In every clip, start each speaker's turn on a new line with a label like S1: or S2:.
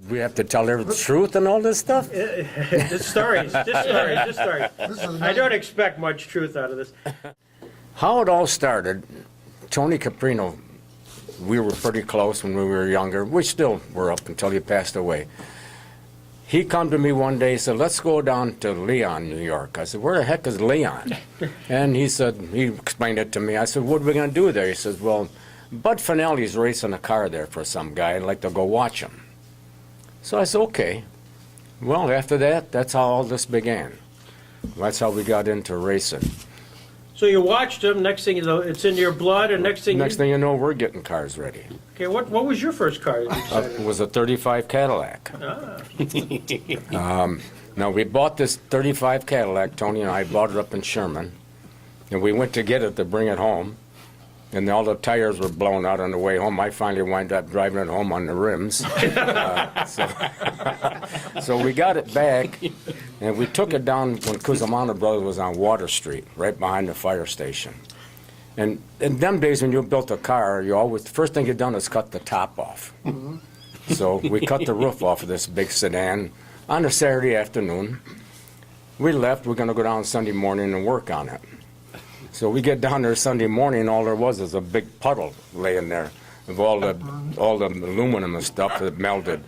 S1: We have to tell her the truth and all this stuff?
S2: Just stories. I don't expect much truth out of this.
S1: How it all started, Tony Caprino, we were pretty close when we were younger. We still were up until he passed away. He come to me one day and said, let's go down to Leon, New York. I said, where the heck is Leon? And he explained it to me. I said, what are we going to do there? He says, well, Bud Finelli's racing a car there for some guy. I'd like to go watch him. So I said, okay. Well, after that, that's how all this began. That's how we got into racing.
S2: So you watched him, next thing you know, it's in your blood, and next thing
S1: you know, we're getting cars ready.
S2: Okay, what was your first car?
S1: It was a 35 Cadillac.
S2: Ah.
S1: Now, we bought this 35 Cadillac, Tony and I bought it up in Sherman, and we went to get it to bring it home, and all the tires were blown out on the way home. I finally wound up driving it home on the rims. So we got it back, and we took it down when Cusimano Brothers was on Water Street, right behind the fire station. And in them days when you built a car, the first thing you done is cut the top off. So we cut the roof off of this big sedan on a Saturday afternoon. We left, we're gonna go down Sunday morning and work on it. So we get down there Sunday morning, all there was is a big puddle laying there of all the aluminum and stuff that melted.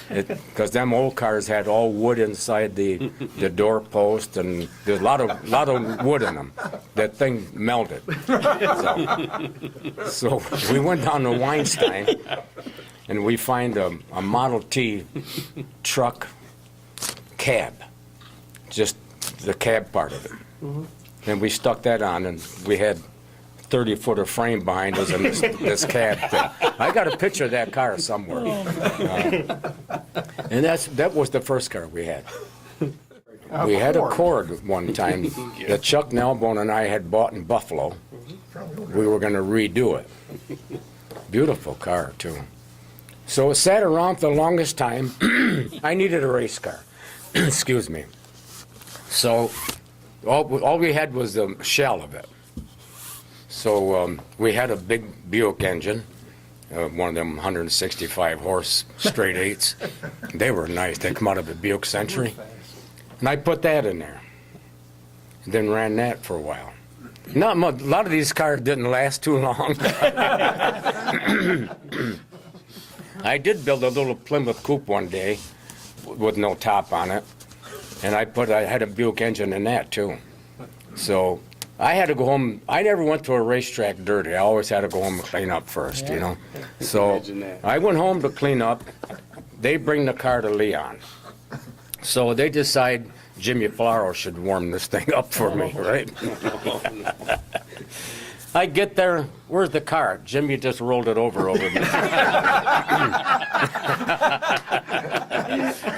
S1: Because them old cars had all wood inside the doorpost, and there's a lot of wood in them. That thing melted. So we went down to Weinstein, and we find a Model T truck cab, just the cab part of it. Mm-hmm. And we stuck that on, and we had 30-foot of frame behind us and this cab thing. I got a picture of that car somewhere. And that was the first car we had. We had a Cord one time that Chuck Nalbone and I had bought in Buffalo. We were going to redo it. Beautiful car, too. So it sat around for the longest time. I needed a race car. Excuse me. So all we had was the shell of it. So we had a big Buick engine, one of them 165 horse straight eights. They were nice. They come out of a Buick Century. And I put that in there. And then ran that for a while. Not much. A lot of these cars didn't last too long. I did build a little Plymouth Coupe one day with no top on it. And I had a Buick engine in that too. So I had to go home. I never went to a racetrack dirty. I always had to go home and clean up first, you know. So I went home to clean up. They bring the car to Leon. So they decide Jimmy Flaro should warm this thing up for me, right? I get there, where's the car? Jimmy just rolled it over me.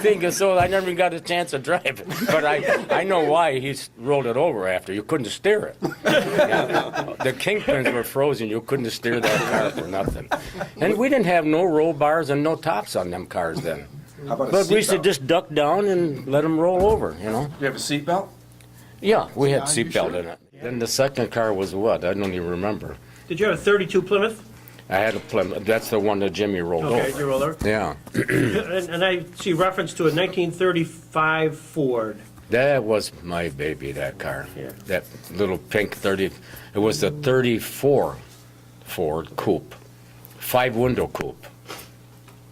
S1: Thinking so, I never even got a chance to drive it. But I know why he rolled it over after. You couldn't steer it. The kingpins were frozen. You couldn't steer that car for nothing. And we didn't have no roll bars and no tops on them cars then. But we used to just duck down and let them roll over, you know.
S3: You have a seatbelt?
S1: Yeah, we had seatbelt in it. Then the second car was what? I don't even remember.
S2: Did you have a 32 Plymouth?
S1: I had a Plymouth. That's the one that Jimmy rolled over.
S2: Okay, you rolled over?
S1: Yeah.
S2: And I see reference to a 1935 Ford.
S1: That was my baby, that car.
S2: Yeah.
S1: That little pink 30. It was the 34 Ford Coupe. 5-window coupe.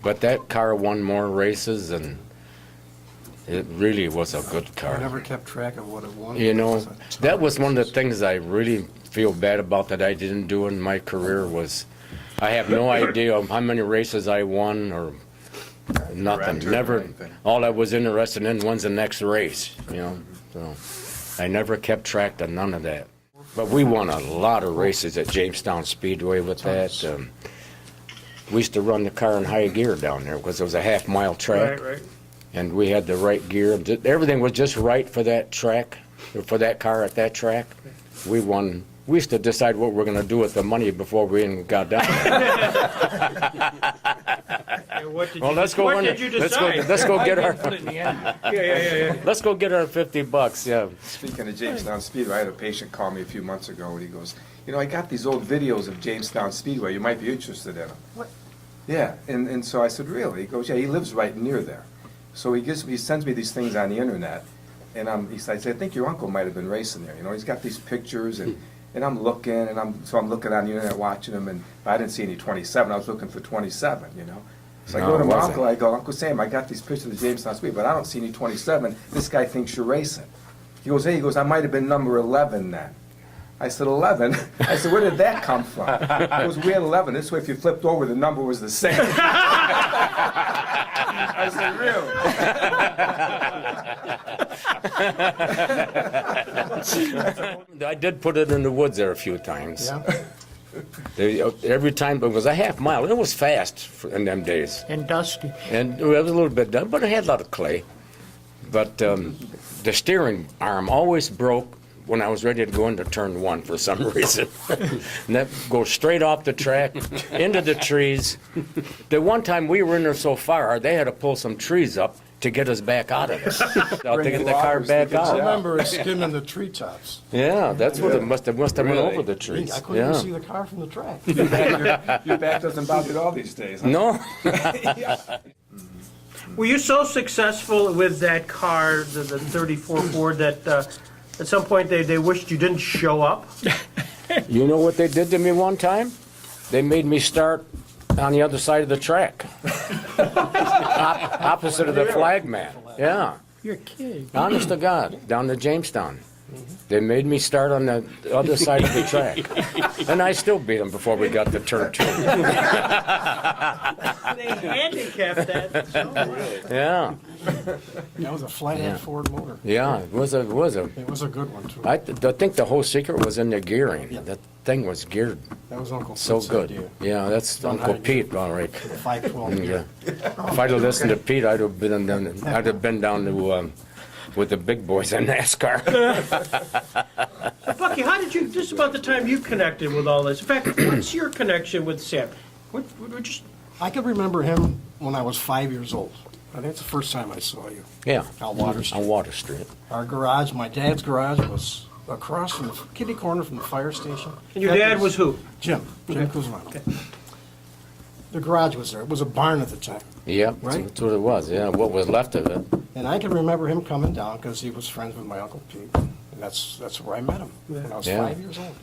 S1: But that car won more races, and it really was a good car.
S3: I never kept track of what it was.
S1: You know, that was one of the things I really feel bad about that I didn't do in my career was I have no idea of how many races I won or nothing. Never. All I was interested in when's the next race, you know. So I never kept track of none of that. But we won a lot of races at Jamestown Speedway with that. We used to run the car in high gear down there because it was a half-mile track.
S2: Right.
S1: And we had the right gear. Everything was just right for that track, for that car at that track. We won. We used to decide what we're going to do with the money before we even got down there.
S2: Well, let's go. What did you decide?
S1: Let's go get our.
S2: Yeah.
S1: Let's go get our $50. Yeah.
S3: Speaking of Jamestown Speedway, I had a patient call me a few months ago, and he goes, "You know, I got these old videos of Jamestown Speedway. You might be interested in them." Yeah, and so I said, really? He goes, yeah, he lives right near there. So he sends me these things on the internet, and he says, I think your uncle might have been racing there. You know, he's got these pictures, and I'm looking, and I'm looking on the internet watching them, but I didn't see any 27. I was looking for 27, you know. So I
S1: No,
S3: go to
S1: it
S3: my
S1: wasn't.
S3: uncle, I go, Uncle Sam, I got these pictures of Jamestown Speed, but I don't see any 27. This guy thinks you're racing. He goes, hey, I might have been number 11 then. I said, 11? I said, where did that come from? He goes, we had 11. This way, if you flipped over, the number was the same. I said, really?
S1: I did put it in the woods there a few times.
S4: Yeah,
S1: Every time, it was a half mile. It was fast in them days.
S4: and dusty.
S1: And it was a little bit done, but it had a lot of clay. But the steering arm always broke when I was ready to go into turn one for some reason. And that goes straight off the track, into the trees. The one time we were in there so far, they had to pull some trees up to get us back out of it. To get the car back
S4: I
S1: out.
S4: remember it skimming the treetops.
S1: Yeah, that's what it must have went
S3: Really?
S1: over the trees.
S4: I couldn't even
S1: Yeah.
S4: see the car from the track.
S3: Your back doesn't bother you all these days, huh?
S1: No?
S2: Were you so successful with that car, the 34 Ford, that at some point they wished you didn't show up?
S1: You know what they did to me one time? They made me start on the other side of the track. Opposite of the flag man. Yeah.
S4: You're kidding.
S1: Honest to God, down to Jamestown. They made me start on the other side of the track. And I still beat them before we got to turn two.
S2: They handicapped that.
S1: Yeah.
S4: That was a flathead Ford motor.
S1: Yeah, it was a.
S4: It was a good one, too.
S1: I think the whole secret was in the gearing. That thing was geared
S4: That was Uncle
S1: so
S4: Pete's
S1: good.
S4: idea.
S1: Yeah, that's
S4: Learned how
S1: Uncle
S4: to
S1: Pete, all right.
S4: The 512
S1: Yeah.
S4: gear.
S1: If I'd have listened to Pete, I'd have been down to with the big boys in NASCAR.
S2: Bucky, how did you, this is about the time you connected with all this. In fact, what's your connection with Sam? What just,
S4: I could remember him when I was 5 years old. I think it's the first time I saw you.
S1: Yeah,
S4: On Water Street.
S1: on Water Street.
S4: Our garage, my dad's garage, was across from the kitty corner from the fire station.
S2: and your dad was who?
S4: Jim Kuzmano. The garage was there. It was a barn at the time.
S1: Yep,
S4: Right?
S1: that's what it was. Yeah, what was left of it.
S4: And I can remember him coming down because he was friends with my Uncle Pete. And that's where I met him when I was
S1: Yeah.
S4: 5 years old.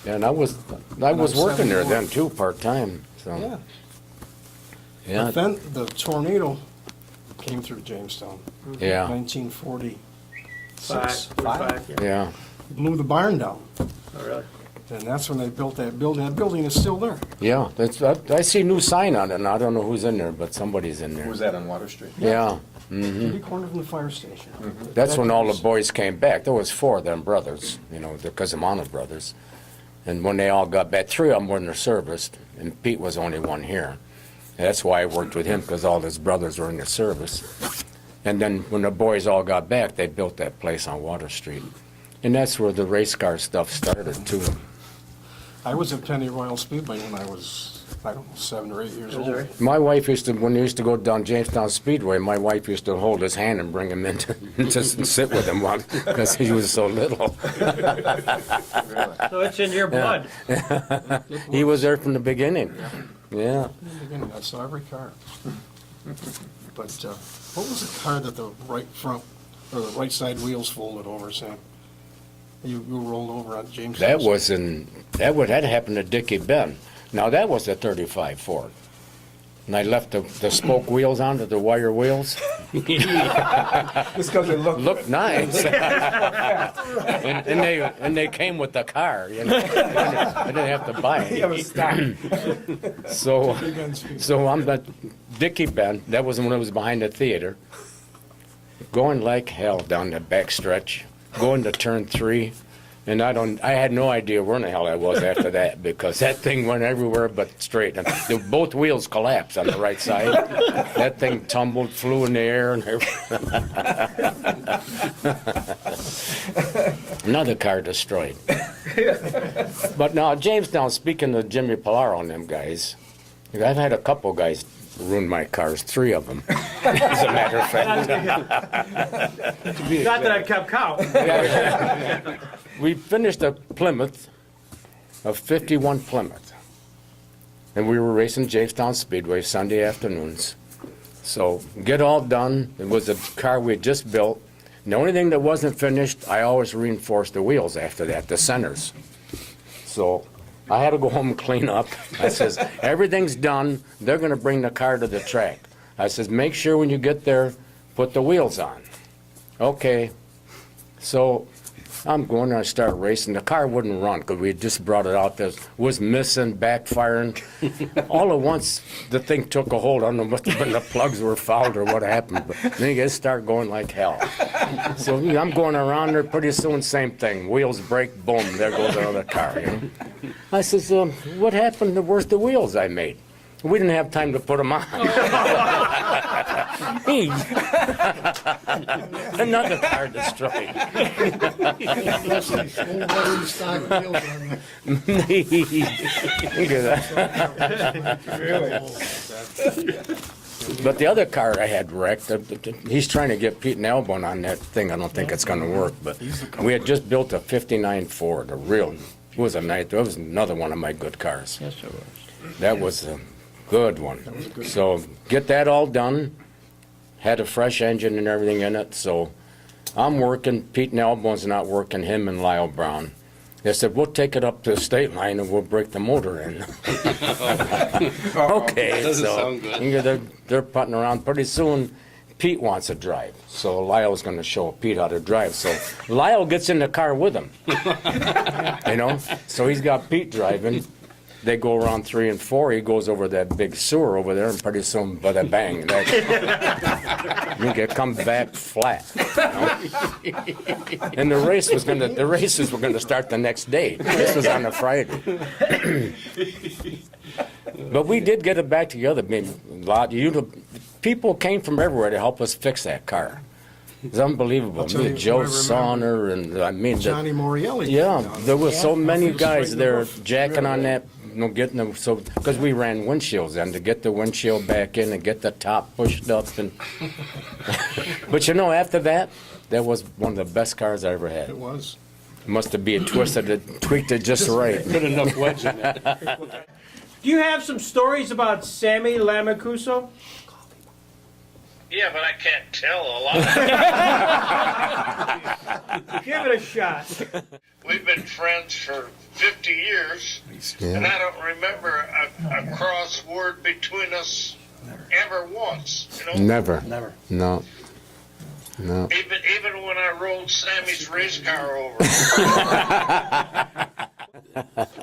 S1: Yeah, and I was
S4: was
S1: working there
S4: 74.
S1: then too, part time. So
S4: Yeah.
S1: yeah,
S4: But then the tornado came through Jamestown.
S1: yeah,
S4: 1946.
S2: Five, yeah.
S1: yeah.
S4: Blew the barn down.
S2: Oh, really?
S4: And that's when they built that building. That building is still there.
S1: Yeah, I see a new sign on it, and I don't know who's in there, but somebody's in
S3: Who
S1: there.
S3: was that on Water Street?
S1: Yeah,
S4: Kitty corner from the fire station.
S1: that's when all the boys came back. There was 4 of them brothers, you know, the Cuzmano brothers. And when they all got back, 3 of them were in the service, and Pete was the only one here. And that's why I worked with him, because all his brothers were in the service. And then when the boys all got back, they built that place on Water Street. And that's where the race car stuff started too.
S4: I was at Penny Royal Speedway when I was, I don't know, 7 or 8 years old.
S2: Missouri?
S1: My wife used to, when we used to go down Jamestown Speedway, my wife used to hold his hand and bring him in to just sit with him because he was so little.
S2: So it's in your blood.
S1: He was there from the beginning. Yeah.
S4: In the beginning, I saw every car. But what was the car that the right front, or the right side wheels folded over, Sam? You rolled over on James.
S1: That happened to Dickie Ben. Now that was a 35 Ford. And I left the spoke wheels onto the wire wheels.
S3: Just because it
S1: Looked nice. and they came with the car, you know. I didn't have to buy
S3: it was
S1: it. So I'm the Dickie Ben. That was when I was behind the theater. Going like hell down the back stretch, going to turn 3. And I had no idea where in the hell I was after that, because that thing went everywhere but straight. And both wheels collapsed on the right side. That thing tumbled, flew in the air, and another car destroyed. But now, Jamestown, speaking of Jimmy Pilaro and them guys, I've had a couple guys ruin my cars, 3 of them, as a matter of fact.
S2: Not that I kept count.
S1: We finished a Plymouth, a 51 Plymouth. and we were racing Jamestown Speedway Sunday afternoons. So get all done. It was a car we had just built. And the only thing that wasn't finished, I always reinforced the wheels after that, the centers. So I had to go home and clean up. I says, everything's done. They're going to bring the car to the track. I says, make sure when you get there, put the wheels on. Okay. So I'm going to start racing. The car wouldn't run because we had just brought it out. There was missing, backfiring. All at once, the thing took a hold. I don't know, must have been the plugs were fouled or what happened. But then you start going like hell. So I'm going around there. Pretty soon, same thing. Wheels break, boom, there goes another car. You know? I says, what happened? Where's the wheels I made? We didn't have time to put them on. Another car destroyed. But the other car I had wrecked, he's trying to get Pete and Elbone on that thing. I don't think it's going to work. But we had just built a '59 Ford, it was another one of my good cars.
S2: Yes, it was.
S1: That was a good one. So get that all done. Had a fresh engine and everything in it. So I'm working. Pete and Elbone's not working, him and Lyle Brown. They said, we'll take it up to the state line and we'll break the motor in. Okay,
S5: Doesn't
S1: so
S5: sound good.
S1: they're putting around. Pretty soon, Pete wants to drive. So Lyle's going to show Pete how to drive. So Lyle gets in the car with him. You know? So he's got Pete driving. They go around 3 and 4. He goes over that big sewer over there, and pretty soon, bada bang, it comes back flat. You know? And the races were gonna start the next day. This was on a Friday. But we did get it back together. I mean, people came from everywhere to help us fix that car. It's unbelievable.
S4: tell you,
S1: Joe
S4: I remember
S1: Sonner and
S4: Johnny Morielli.
S1: yeah, there were so many
S4: Office
S1: guys
S4: right
S1: there
S4: north.
S1: jacking on that, getting them, so, because we ran windshields then, to get the windshield back in and get the top pushed up and, but after that was one of the best cars I ever had.
S4: It was.
S1: Must have been tweaked it just right.
S5: Put enough wedge in it.
S2: Do you have some stories about Sammy LaMancuso?
S6: Yeah, but I can't tell a lot.
S2: Give it a shot.
S6: We've been friends for 50 years, and I don't remember a cross word between us ever once.
S1: Never.
S5: Never.
S1: No.
S6: Even when I rolled Sammy's race car over.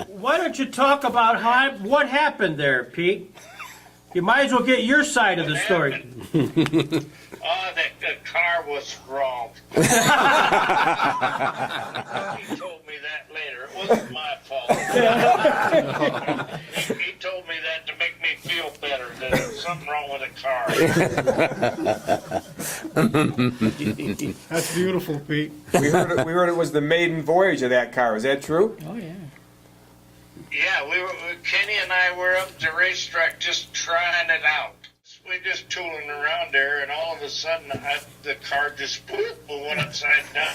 S2: Why don't you talk about what happened there, Pete? You might as well get your side of the story.
S6: The car was wrong. He told me that later. It wasn't my fault. He told me that to make me feel better, that there was something wrong with the car.
S4: That's beautiful, Pete.
S3: We heard it was the maiden voyage of that car. Is that true?
S5: Oh, yeah.
S6: Yeah, Kenny and I were up at the racetrack just trying it out. We just tooling around there, and all of a sudden, the car just went upside down.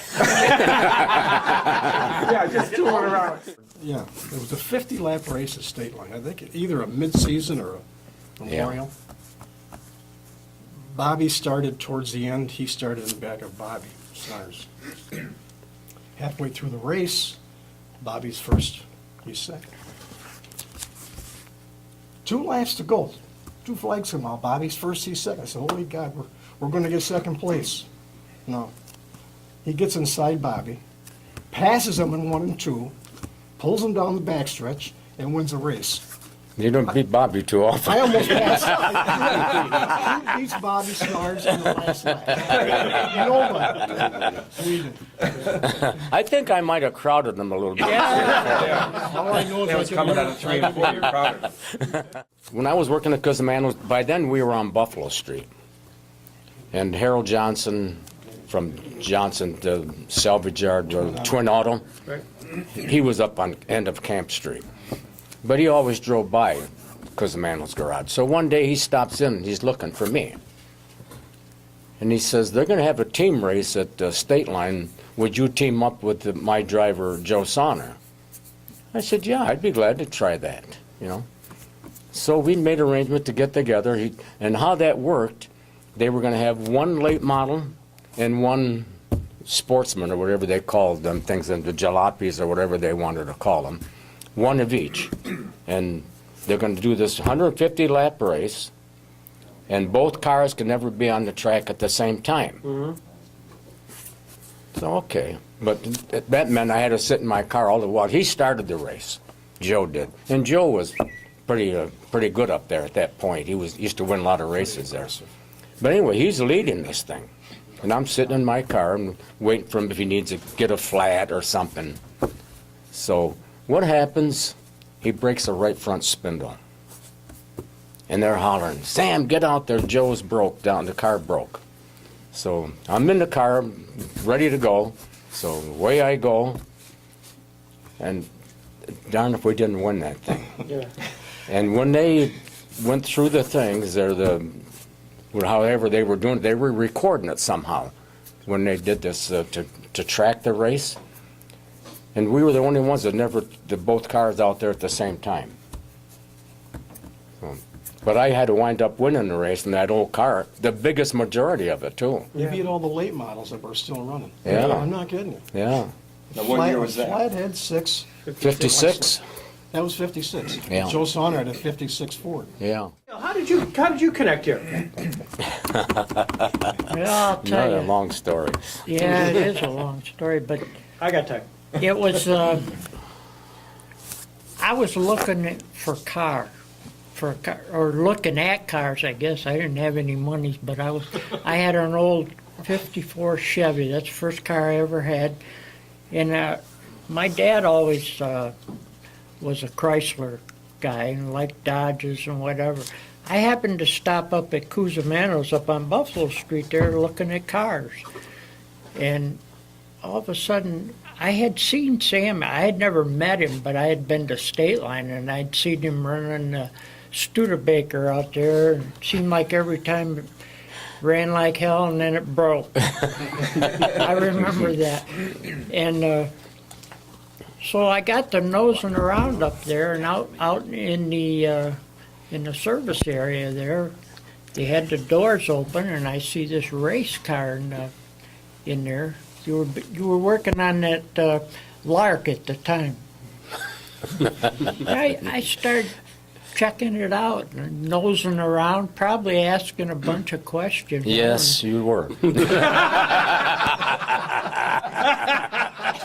S3: Yeah, just tooling around.
S4: Yeah, it was a 50-lap race at State Line. I think either a mid-season or a memorial. Bobby started towards the end. He started in the back of Bobby Snars. Halfway through the race, Bobby's first, he's second. 2 laps to go. 2 flags come out. Bobby's first, he's second. I said, holy God, we're going to get second place. No. He gets inside Bobby, passes him in 1 and 2, pulls him down the backstretch, and wins the race.
S1: You don't beat Bobby too often.
S4: I almost passed out. Who beats Bobby Snars in the last lap? Nobody. We did.
S1: I think I might have crowded them a little bit.
S4: All I know is
S3: That was coming out of 3 and 4. You're proud of it.
S1: When I was working at Cusamanos, by then we were on Buffalo Street. And Harold Johnson, from Johnson to Salvage Yard, Twin Auto, he was up on end of Camp Street. But he always drove by Cusamanos' garage. So one day he stops in and he's looking for me. And he says, they're going to have a team race at State Line. Would you team up with my driver, Joe Sonner? I said, yeah, I'd be glad to try that, So we made arrangement to get together, and how that worked, they were gonna have one late model and one sportsman, or whatever they called them, things, the jalopies, or whatever they wanted to call them, one of each. And they're gonna do this 150 lap race, and both cars can never be on the track at the same time. So, okay, but that meant I had to sit in my car all the while. He started the race, Joe did, and Joe was pretty good up there at that point. He used to win a lot of races there. But anyway, he's leading this thing, and I'm sitting in my car and waiting for him if he needs to get a flat or something. So what happens? He breaks a right front spindle. And they're hollering, "Sam, get out there, Joe's broke down, the car broke." So I'm in the car, ready to go, so away I go, and darn if we didn't win that thing.
S2: Yeah.
S1: And when they went through the things, however they were doing it, they were recording it somehow when they did this to track the race. And we were the only ones that both cars out there at the same time. But I had to wind up winning the race in that old car, the biggest majority of it, too.
S4: You beat all the late models that were still running.
S1: Yeah.
S4: I'm not kidding you.
S1: Yeah.
S3: Now, what year was that?
S4: Flathead 6.
S1: 56?
S4: That was 56.
S1: Yeah.
S4: Joe Sonner had a 56 Ford.
S1: Yeah.
S2: How did you connect here?
S5: Well, I'll tell
S1: Another
S5: you.
S1: long story.
S5: Yeah, it is a long story, but
S2: I got time.
S5: it was, I was looking for car, or looking at cars, I guess. I didn't have any money, but I had an old 54 Chevy. That's the first car I ever had. And my dad always was a Chrysler guy and liked Dodges and whatever. I happened to stop up at Cusamanos up on Buffalo Street there looking at cars. And all of a sudden, I had seen Sam. I had never met him, but I had been to State Line, and I'd seen him running a Studebaker out there. It seemed like every time it ran like hell, and then it broke. I remember that. And so I got to nosing around up there, and out in the service area there, they had the doors open, and I see this race car in there. You were working on that Lark at the time. I started checking it out and nosing around, probably asking a bunch of questions.
S1: Yes, you were.
S7: Too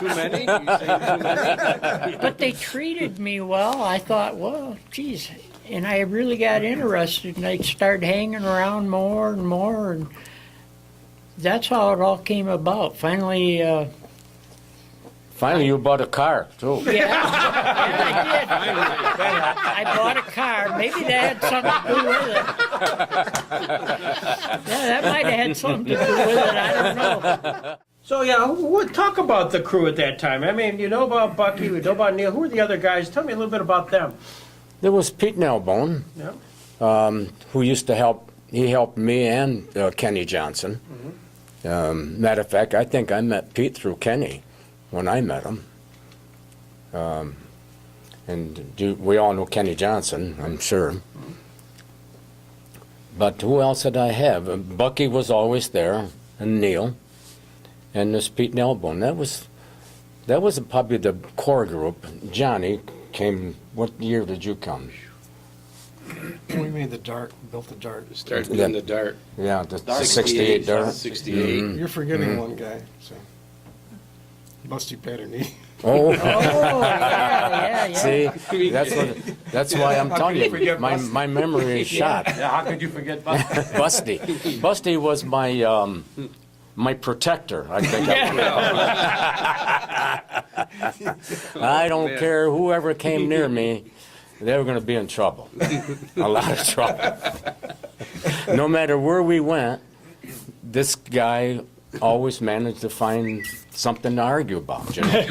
S7: many? You say too many?
S5: But they treated me well. I thought, well, geez. And I really got interested, and I started hanging around more and more, and that's how it all came about. Finally,
S1: Finally, you bought a car, too.
S5: yeah, I did. I bought a car. Maybe that had something to do with it. Yeah, that might have had something to do with it. I don't know.
S2: So yeah, talk about the crew at that time. I mean, you know about Bucky, we know about Neil. Who were the other guys? Tell me a little bit about them.
S1: There was Pete Nailbone,
S2: Yeah.
S1: who used to help. He helped me and Kenny Johnson. Matter of fact, I think I met Pete through Kenny when I met him. We all know Kenny Johnson, I'm sure. But who else did I have? Bucky was always there, and Neil, and this Pete Nailbone. That was probably the core group. Johnny came. What year did you come?
S4: We made the Dart, built the Dart.
S7: Start in the dart.
S1: Yeah, the 68 Dart.
S7: 68.
S4: You're forgetting one guy, so. Busty Patterny.
S1: Oh,
S5: Yeah.
S1: see, that's why I'm telling you,
S3: forget
S1: my memory is shot.
S3: Yeah, how could you forget Buster?
S1: Busty. Busty was my protector, I think. I don't care whoever came near me, they were going to be in trouble. A lot of trouble. No matter where we went, this guy always managed to find something to argue about, you know.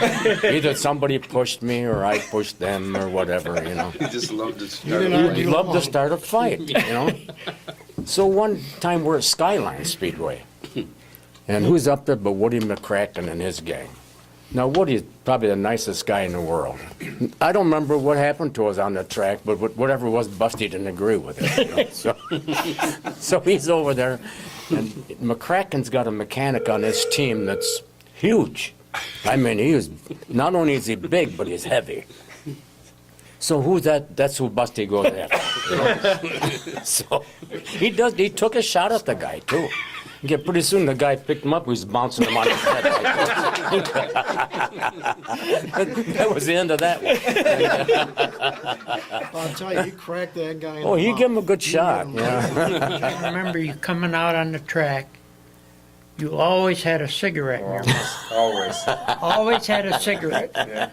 S1: Either somebody pushed me or I pushed them or whatever, you know.
S7: He just loved to
S4: You
S7: start.
S4: didn't
S7: a
S4: argue
S1: He'd love to
S4: long.
S1: start a fight, you know. So one time we're at Skyline Speedway, and who's up there but Woody McCracken and his gang. Now, Woody's probably the nicest guy in the world. I don't remember what happened to us on the track, but whatever was, Busty didn't agree with it. You know? So he's over there, and McCracken's got a mechanic on his team that's huge. I mean, not only is he big, but he's heavy. So who's that? That's who Busty goes after. You know? So he took a shot at the guy, too. Pretty soon the guy picked him up, he was bouncing him on his head. That was the end of that one.
S4: I'll tell you, he cracked that guy in
S1: Oh,
S4: the
S1: he
S4: mouth.
S1: gave him a good shot,
S4: He
S1: yeah.
S5: I remember you coming out on the track, you always had a cigarette in your mouth.
S3: Always.
S5: Always had a cigarette.
S3: Yeah.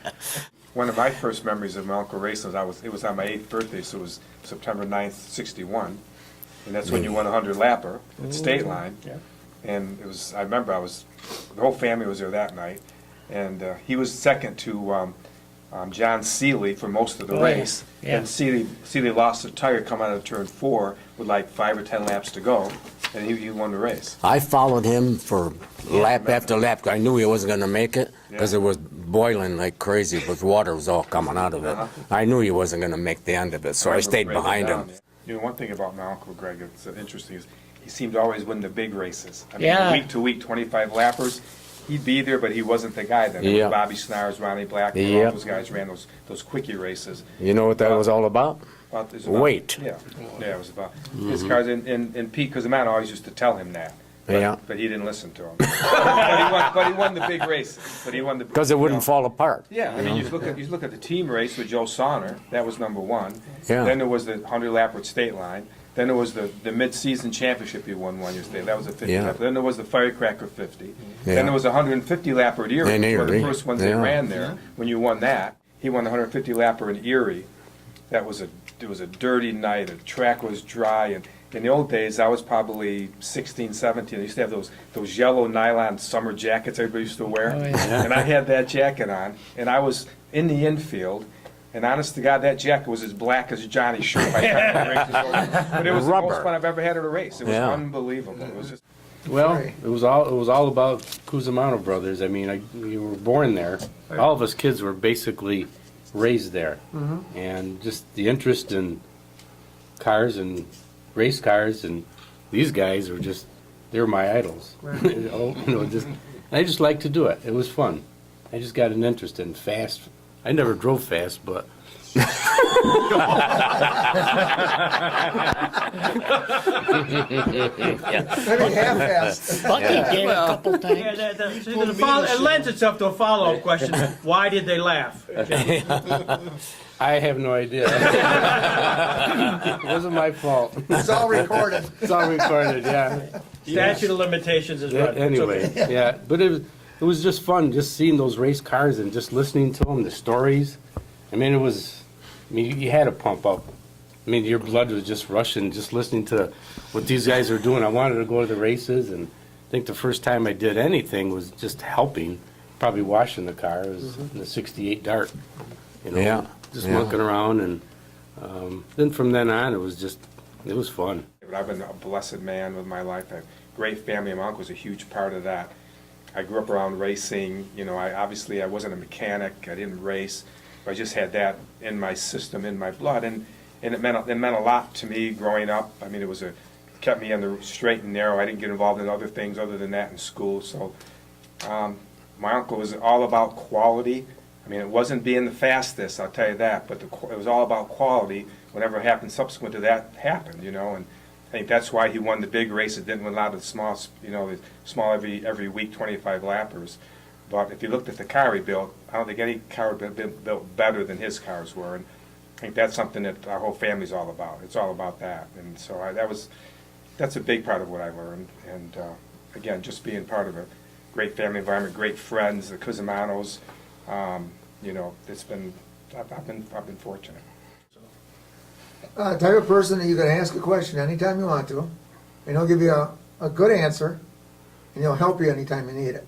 S3: One of my first memories of my uncle racing it was on my 8th birthday, so it was September 9th, '61. And that's when you won a 100-lapper at State Line.
S2: Yeah.
S3: And I remember the whole family was there that night. And he was second to John Seeley for most of the
S5: Oh, yeah.
S3: race.
S5: Yeah.
S3: And Seeley lost a tire coming out of turn 4 with like 5 or 10 laps to go. And he won the race.
S1: I followed him for lap after lap. I knew he wasn't going to make it because it was boiling like crazy, but water was all coming out of it. I knew he wasn't going to make the end of it, so I stayed behind him.
S3: You know, one thing about my uncle Greg that's interesting is he seemed to always win the big races. I mean,
S5: Yeah.
S3: week to week, 25 lappers. He'd be there, but he wasn't the guy then. It
S1: Yeah.
S3: was Bobby Snars, Ronnie Black, all
S1: Yep.
S3: those guys ran those quickie races.
S1: You know what that was all about?
S3: It was
S1: Weight.
S3: Yeah, it was about his cars. And Pete Cusimano always used to tell him that. But,
S1: Yeah.
S3: but he didn't listen to him. but he won the big races. But he won the
S1: Because it wouldn't fall apart.
S3: Yeah, I mean, you look at the team race with Joe Sonner. That was number one.
S1: Yeah.
S3: Then there was the 100-lapper at State Line. Then there was the mid-season championship he won one year state. That was a 50
S1: Yeah.
S3: lapper. Then there was the Firecracker 50.
S1: Yeah.
S3: Then there was a 150 lapper at Erie.
S1: In
S3: One of the
S1: Erie,
S3: first ones they
S1: yeah.
S3: ran there. When you won that, he won the 150 lapper in Erie. It was a dirty night. The track was dry, and in the old days, I was probably 16, 17. I used to have those yellow nylon summer jackets everybody used to wear,
S5: Oh, yeah.
S3: and I had that jacket on, and I was in the infield. And honest to God, that jacket was as black as Johnny's shirt by the time the race was over. But it was the
S1: Rubber.
S3: most fun I've ever had at a race. It was
S1: Yeah.
S3: unbelievable. It was just
S7: Well, it was all about Cusimano brothers. I mean, you were born there. All of us kids were basically raised there, and just the interest in cars and race cars, and these guys were they were my idols. I just liked to do it. It was fun. I just got an interest in fast. I never drove fast, but
S8: Maybe half-assed.
S5: Bucky did a couple
S2: Yeah,
S5: times.
S2: it lends itself to a follow-up question. Why did they laugh?
S7: I have no idea. It wasn't my fault.
S8: It's all recorded.
S7: It's all recorded, yeah.
S2: Statute of limitations is
S7: Yeah,
S2: running. It's
S7: anyway,
S2: okay.
S7: yeah, but it was just fun, just seeing those race cars and just listening to them, the stories. I mean, you had to pump up. I mean, your blood was just rushing, just listening to what these guys were doing. I wanted to go to the races, and I think the first time I did anything was just helping, probably washing the car. It was in the '68 Dart,
S1: Yeah,
S7: just
S1: yeah.
S7: looking around, and then from then on, it was fun.
S3: But I've been a blessed man with my life. I have a great family. My uncle was a huge part of that. I grew up around racing. You know, I wasn't a mechanic. I didn't race. But I just had that in my system, in my blood, and it meant a lot to me growing up. I mean, it kept me on the straight and narrow. I didn't get involved in other things other than that in school. So my uncle was all about quality. I mean, it wasn't being the fastest, I'll tell you that, but it was all about quality. Whatever happened subsequent to that happened, you know, and I think that's why he won the big races, didn't win a lot of the small, the small every week 25 lappers. But if you looked at the car he built, I don't think any car had been built better than his cars were, and I think that's something that our whole family's all about. It's all about that, and so that's a big part of what I learned, and again, just being part of a great family environment, great friends, the Cusimanos, you know, I've been fortunate.
S8: Type of person that you can ask a question anytime you want to, and he'll give you a good answer, and he'll help you anytime you need it.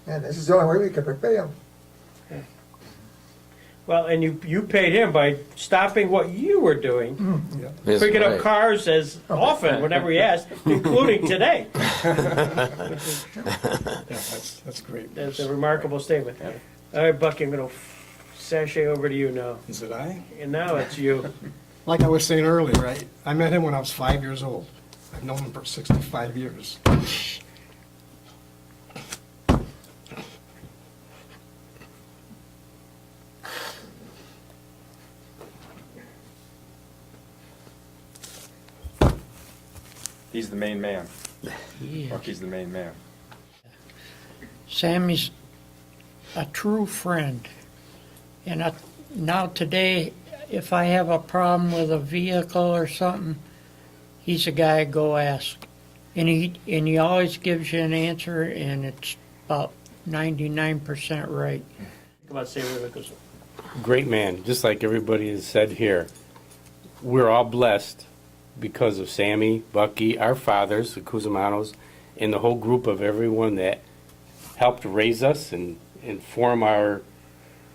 S8: And this is the only way we can prepare him.
S2: Well, and you paid him by stopping what you were doing,
S1: That's
S2: picking up
S1: right.
S2: cars as often whenever he asked, including today.
S4: Yeah, that's great.
S2: That's a remarkable statement. All right, Bucky, I'm going to sashay over to you now.
S4: Is it I?
S2: And now it's you.
S4: Like I was saying earlier, I met him when I was 5 years old. I've known him for 65 years.
S3: He's the main man.
S5: Yeah.
S3: Bucky's the main man.
S5: Sammy's a true friend. And now today, if I have a problem with a vehicle or something, he's the guy I go ask. And he always gives you an answer, and it's about 99% right.
S2: Think about Sammy LaMancuso.
S7: Great man, just like everybody has said here. We're all blessed because of Sammy, Bucky, our fathers, the Cusimanos, and the whole group of everyone that helped raise us and form our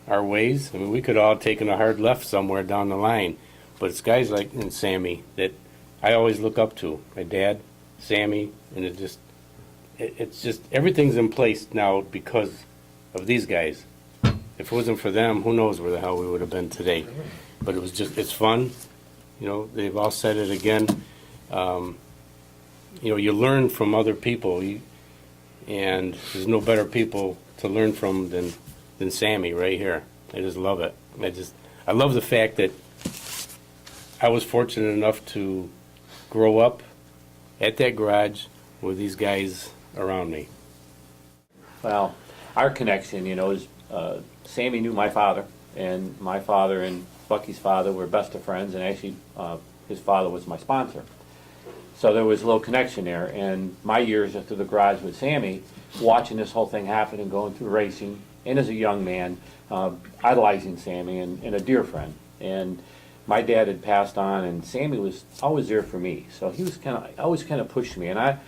S7: ways. I mean, we could all have taken a hard left somewhere down the line, but it's guys like Sammy that I always look up to. My dad, Sammy, and it's just everything's in place now because of these guys. If it wasn't for them, who knows where the hell we would have been today. But it's fun. You know, they've all said it again. You learn from other people, and there's no better people to learn from than Sammy right here. I just love it. I love the fact that I was fortunate enough to grow up at that garage with these guys around me.
S9: Well, our connection, is Sammy knew my father, and my father and Bucky's father were best of friends, and actually his father was my sponsor. So there was a little connection there, and my years through the garage with Sammy, watching this whole thing happen and going through racing, and as a young man, idolizing Sammy and a dear friend. And my dad had passed on, and Sammy was always there for me. So he was always kind of pushed me, and I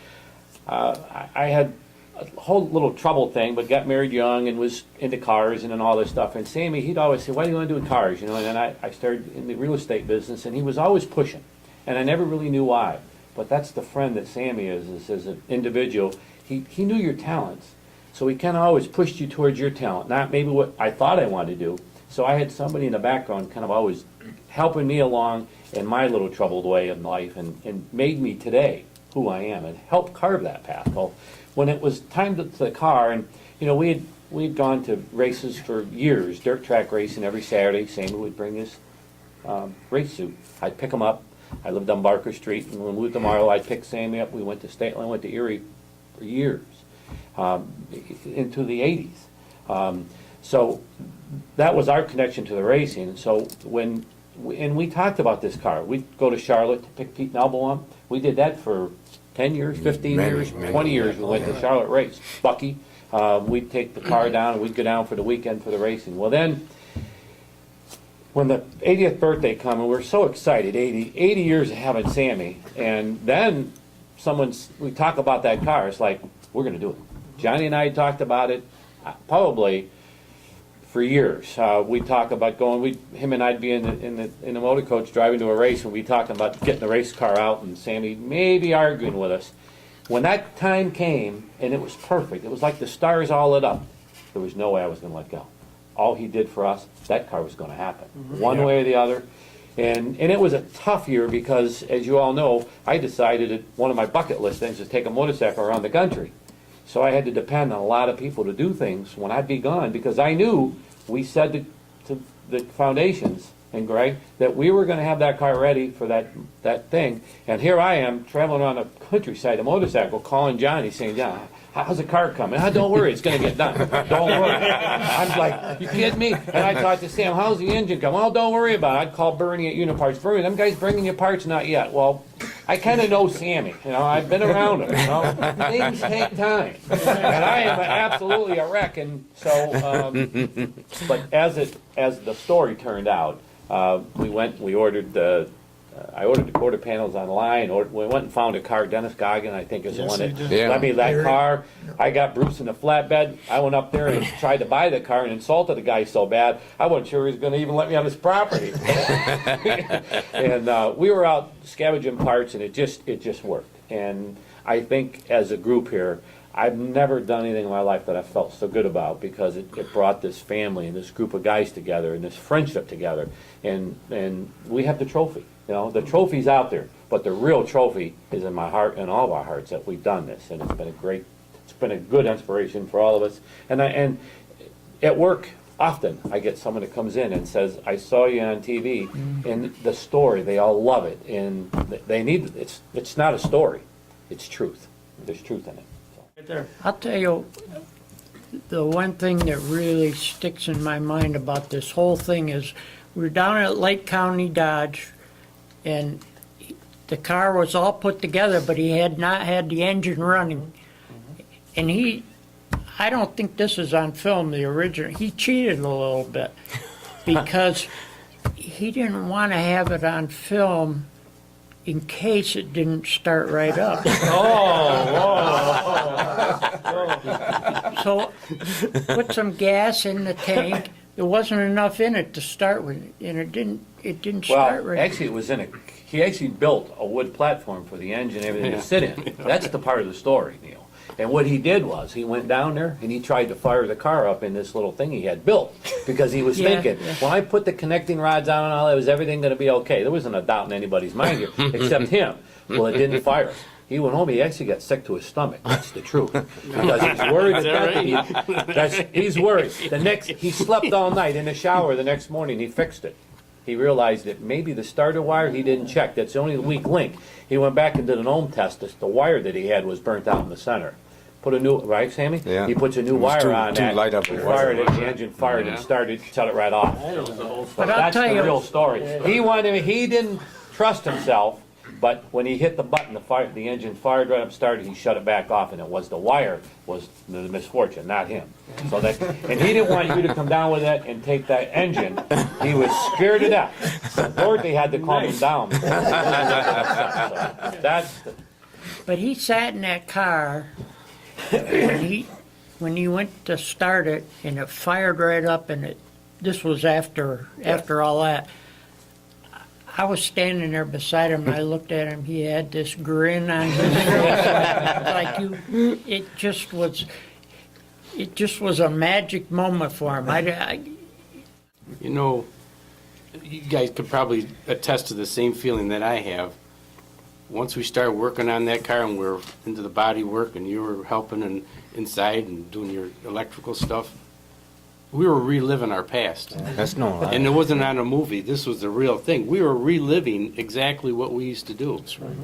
S9: had a whole little trouble thing, but got married young and was into cars and all this stuff. And Sammy, he'd always say, "What do you want to do with cars?" And then I started in the real estate business, and he was always pushing, and I never really knew why. But that's the friend that Sammy is as an individual. He knew your talents, so he kind of always pushed you towards your talent, not maybe what I thought I wanted to do. So I had somebody in the background kind of always helping me along in my little troubled way in life, and made me today who I am and helped carve that path. Well, when it was time to the car, and we'd gone to races for years, dirt track racing every Saturday. Sammy would bring his race suit. I'd pick him up. I lived on Barker Street, and when we moved to Marlow, I'd pick Sammy up. We went to State Line, went to Erie for years, into the 80s. So that was our connection to the racing. So when we talked about this car, we'd go to Charlotte to pick Pete and Elbow up. We did that for 10 years, 15 years, 20 years. We went to Charlotte race. Bucky, we'd take the car down, and we'd go down for the weekend for the racing. Well, then, when the 80th birthday come, and we're so excited, 80 years of having Sammy, and then we talk about that car, it's like, we're going to do it. Johnny and I talked about it probably for years. We'd talk about him and I'd be in the motor coach driving to a race, and we'd talk about getting the race car out, and Sammy maybe arguing with us. When that time came, and it was perfect, it was like the stars all lit up, there was no way I was going to let go. All he did for us, that car was going to happen, one way or the other. And it was a tough year because, as you all know, I decided that one of my bucket list things was take a motorcycle around the country. So I had to depend on a lot of people to do things when I'd be gone, because I knew we said to the foundations and Greg that we were going to have that car ready for that thing. And here I am traveling around the countryside, a motorcycle, calling Johnny, saying, "John, how's the car coming?" Don't worry, it's going to get done. Don't worry. I'm like, "You kidding me?" And I talked to Sam, "How's the engine coming?" "Well, don't worry about it." I'd call Bernie at Uniparts. "Bernie, them guys bringing you parts?" "Not yet." Well, I kind of know Sammy. I've been around him. Things take time, and I am absolutely a wreck. And so, but as the story turned out, we ordered the I ordered the quarter panels online. We went and found a car. Dennis Goggin, I think, is the
S4: Yes,
S9: one
S4: he
S9: that
S4: did.
S1: Yeah.
S9: let me that car. I got Bruce in the flatbed. I went up there and tried to buy the car and insulted the guy so bad I wasn't sure he was going to even let me on his property. And we were out scavenging parts, and it just worked. And I think as a group here, I've never done anything in my life that I felt so good about, because it brought this family and this group of guys together and this friendship together. And we have the trophy. You know, the trophy's out there, but the real trophy is in my heart and all of our hearts that we've done this. And it's been a good inspiration for all of us. And at work, often I get someone that comes in and says, I saw you on TV, and the story, they all love it. And they need, it's not a story, it's truth. There's truth in it.
S2: Right there.
S5: I'll tell you, the one thing that really sticks in my mind about this whole thing is we were down at Lake County Dodge, and the car was all put together, but he had not had the engine running. And I don't think this is on film, the original. He cheated a little bit because he didn't want to have it on film in case it didn't start right up. So put some gas in the tank. There wasn't enough in it to start with, and it didn't start
S9: Well,
S5: right.
S9: actually, it was he actually built a wood platform for the engine and everything to sit in. That's the part of the story, Neil. And what he did was, he went down there and he tried to fire the car up in this little thing he had built, because he was
S5: Yeah,
S9: thinking,
S5: yeah.
S9: when I put the connecting rods on and all that, was everything going to be okay? There wasn't a doubt in anybody's mind here, except him. Well, it didn't fire. He went home, he actually got sick to his stomach. That's the truth. Because he's worried he's worried. He slept all night in the shower. The next morning, he fixed it. He realized that maybe the starter wire he didn't check. That's the only weak link. He went back and did an ohm test. The wire that he had was burnt out in the center. Put a new, right, Sammy?
S1: Yeah.
S9: He puts a new
S1: It was
S9: wire on
S1: too
S9: that.
S1: light up.
S9: He fired it, the engine fired and started, shut it right off.
S5: But I'll
S9: That's
S5: tell
S9: the
S5: you-
S9: real story. He didn't trust himself, but when he hit the button, the engine fired right up, started, he shut it back off, and it was the wire was the misfortune, not him. And he didn't want you to come down with that and take that engine. He was scared to death. Dorothy had to calm him down. So that's
S5: But he sat in that car when he went to start it, and it fired right up, and this was after all that. I was standing there beside him, and I looked at him. He had this grin on his face, it just was a magic moment for him.
S7: You know, you guys could probably attest to the same feeling that I have. Once we started working on that car and we're into the body work and you were helping inside and doing your electrical stuff, we were reliving our past.
S1: That's no lie.
S7: And it wasn't on a movie. This was the real thing. We were reliving exactly what we used to do.
S4: That's right.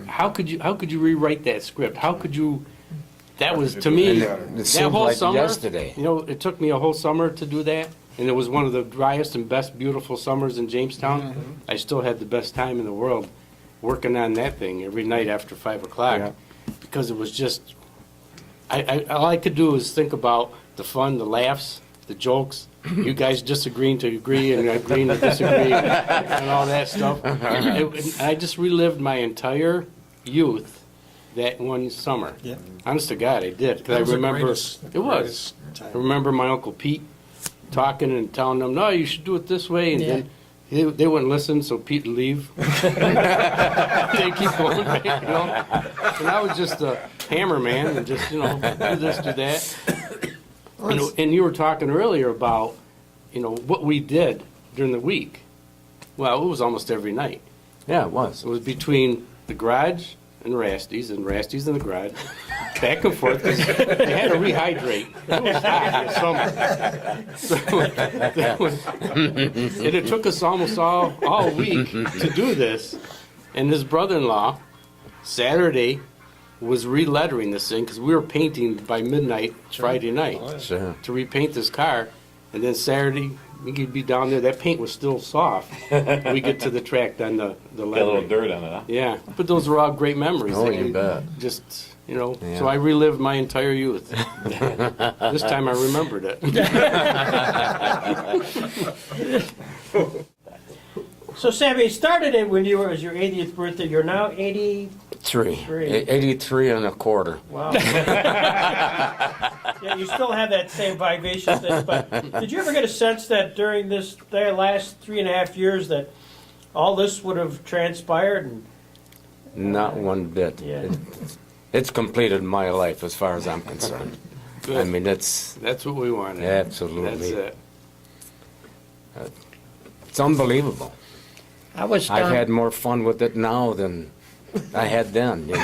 S7: How could you rewrite that script? How could you? That was, to me,
S1: It
S7: that
S1: seemed
S7: whole
S1: like
S7: summer.
S1: yesterday.
S7: You know, it took me a whole summer to do that, and it was one of the driest and best beautiful summers in Jamestown. I still had the best time in the world working on that thing every night after 5 o'clock,
S1: Yeah.
S7: because it was just. All I could do was think about the fun, the laughs, the jokes. You guys disagreeing to agree and agreeing to disagree, and all that stuff. I just relived my entire youth that one summer.
S4: Yeah.
S7: Honest to God, I did. Because I remember it was. I remember my Uncle Pete talking and telling them, "No, you should do it this way," and then they wouldn't listen, so Pete would leave. They keep going back, you know. And I was just a hammer man, and just do this, do that. And you were talking earlier about, what we did during the week. Well, it was almost every night.
S1: Yeah, it was.
S7: It was between the garage and Rasty's and the garage, back and forth, 'cause they had to rehydrate. It was hot in the summer. And it took us almost all week to do this. And his brother-in-law, Saturday, was re-lettering this thing, because we were painting by midnight Friday night
S1: Sure.
S7: to repaint this car. And then Saturday, we could be down there, that paint was still soft. We get to the track, then the
S9: got a little
S7: lettering.
S9: dirt on it, huh?
S7: Yeah, but those were all great memories.
S1: Oh,
S7: that
S1: you bet.
S7: Just,
S1: Yeah.
S7: so I relived my entire youth. This time I remembered it.
S2: So Sammy, it started it when it was your 80th birthday. You're now 80.
S1: 83 and a quarter.
S2: Wow. Yeah, you still have that same vivacious. But did you ever get a sense that during their last 3.5 years that all this would have transpired? And,
S1: Not one bit.
S2: yeah.
S1: It's completed my life as far as I'm concerned. I mean, it's
S7: That's what we wanted.
S1: absolutely,
S7: That's it.
S1: it's unbelievable.
S5: I was
S1: I've
S5: down,
S1: had more fun with it now than I had then. You know?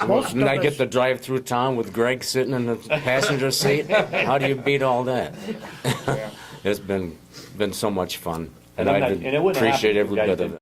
S5: most
S1: And I
S5: of
S1: get
S5: us,
S1: to drive through town with Greg sitting in the passenger seat. How do you beat all that? It's been so much fun, and
S9: And I'm
S1: I
S9: not- and it wouldn't happen
S1: appreciate
S9: if you
S1: every
S9: guys
S1: bit of
S9: didn't
S1: it.